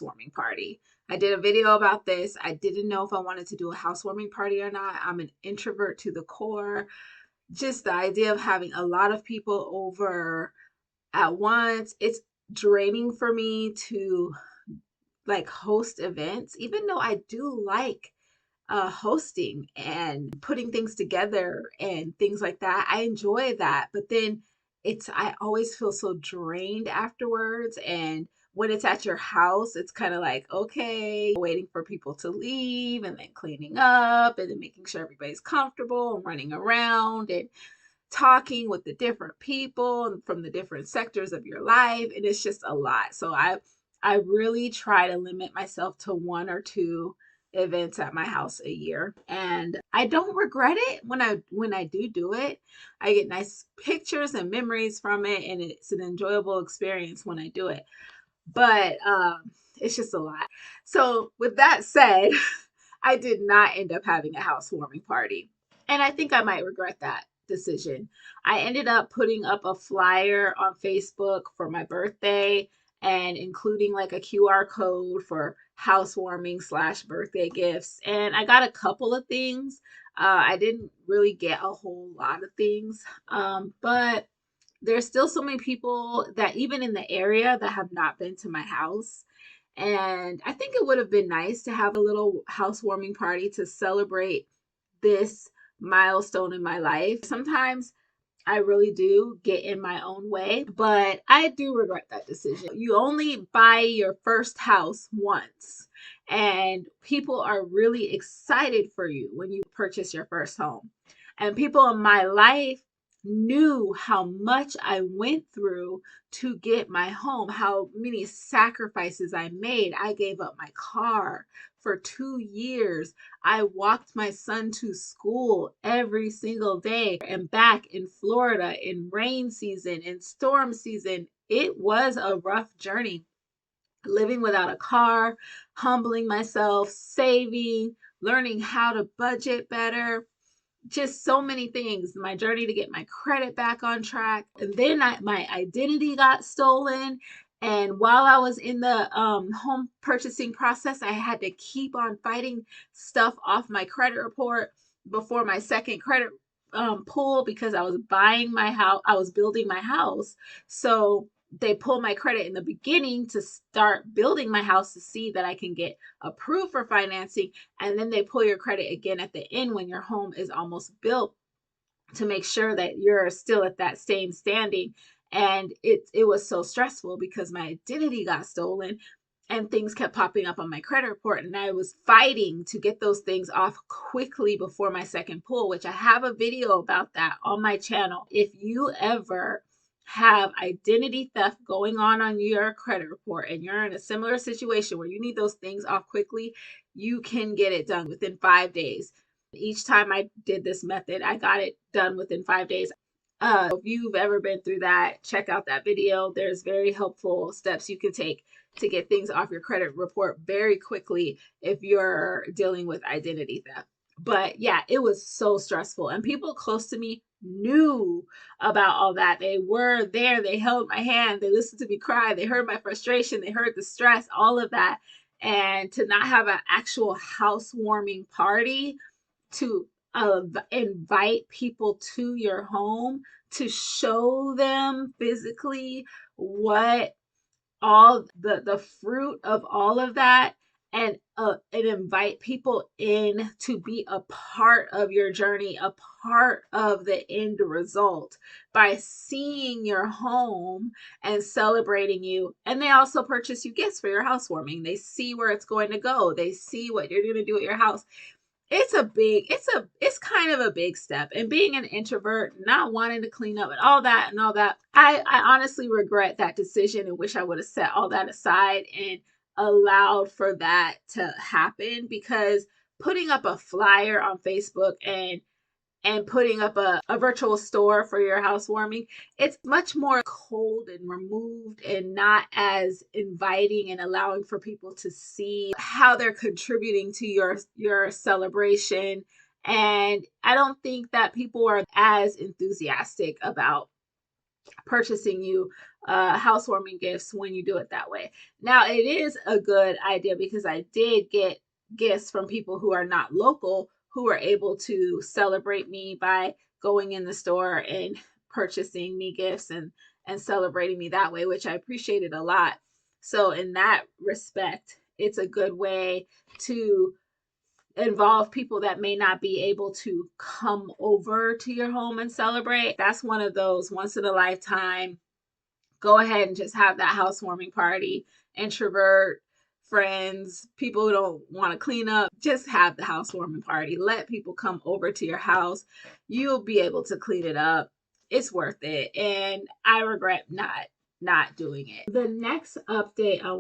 housewarming party. I did a video about this. I didn't know if I wanted to do a housewarming party or not. I'm an introvert to the core. Just the idea of having a lot of people over at once, it's draining for me to like host events, even though I do like hosting and putting things together and things like that. I enjoy that. But then I always feel so drained afterwards. And when it's at your house, it's kind of like, okay, waiting for people to leave and then cleaning up and then making sure everybody's comfortable and running around and talking with the different people from the different sectors of your life. And it's just a lot. So I really try to limit myself to one or two events at my house a year, and I don't regret it when I do it. I get nice pictures and memories from it, and it's an enjoyable experience when I do it. But it's just a lot. So with that said, I did not end up having a housewarming party, and I think I might regret that decision. I ended up putting up a flyer on Facebook for my birthday and including like a QR code for housewarming slash birthday gifts. And I got a couple of things. I didn't really get a whole lot of things, but there's still so many people that even in the area that have not been to my house. And I think it would have been nice to have a little housewarming party to celebrate this milestone in my life. Sometimes I really do get in my own way, but I do regret that decision. You only buy your first house once, and people are really excited for you when you purchase your first home. And people in my life knew how much I went through to get my home, how many sacrifices I made. I gave up my car for 2 years. I walked my son to school every single day and back in Florida in rain season, in storm season. It was a rough journey living without a car, humbling myself, saving, learning how to budget better, just so many things. My journey to get my credit back on track. And then my identity got stolen. And while I was in the home purchasing process, I had to keep on fighting stuff off my credit report before my second credit pull, because I was buying my house, I was building my house. So they pull my credit in the beginning to start building my house to see that I can get approved for financing. And then they pull your credit again at the end when your home is almost built to make sure that you're still at that same standing. And it was so stressful because my identity got stolen and things kept popping up on my credit report, and I was fighting to get those things off quickly before my second pull, which I have a video about that on my channel. If you ever have identity theft going on your credit report and you're in a similar situation where you need those things off quickly, you can get it done within 5 days. Each time I did this method, I got it done within 5 days. If you've ever been through that, check out that video. There's very helpful steps you can take to get things off your credit report very quickly if you're dealing with identity theft. But yeah, it was so stressful. And people close to me knew about all that. They were there. They held my hand. They listened to me cry. They heard my frustration. They heard the stress, all of that. And to not have an actual housewarming party to invite people to your home to show them physically what all the fruit of all of that, and invite people in to be a part of your journey, a part of the end result by seeing your home and celebrating you. And they also purchase you gifts for your housewarming. They see where it's going to go. They see what you're going to do at your house. It's kind of a big step. And being an introvert, not wanting to clean up and all that, I honestly regret that decision and wish I would have set all that aside and allowed for that to happen, because putting up a flyer on Facebook and putting up a virtual store for your housewarming, it's much more cold and removed and not as inviting and allowing for people to see how they're contributing to your celebration. And I don't think that people are as enthusiastic about purchasing you housewarming gifts when you do it that way. Now, it is a good idea because I did get gifts from people who are not local who were able to celebrate me by going in the store and purchasing me gifts and celebrating me that way, which I appreciated a lot. So in that respect, it's a good way to involve people that may not be able to come over to your home and celebrate. That's one of those once in a lifetime, go ahead and just have that housewarming party. Introvert friends, people who don't want to clean up, just have the housewarming party. Let people come over to your house. You'll be able to clean it up. It's worth it. And I regret not doing it. The next update I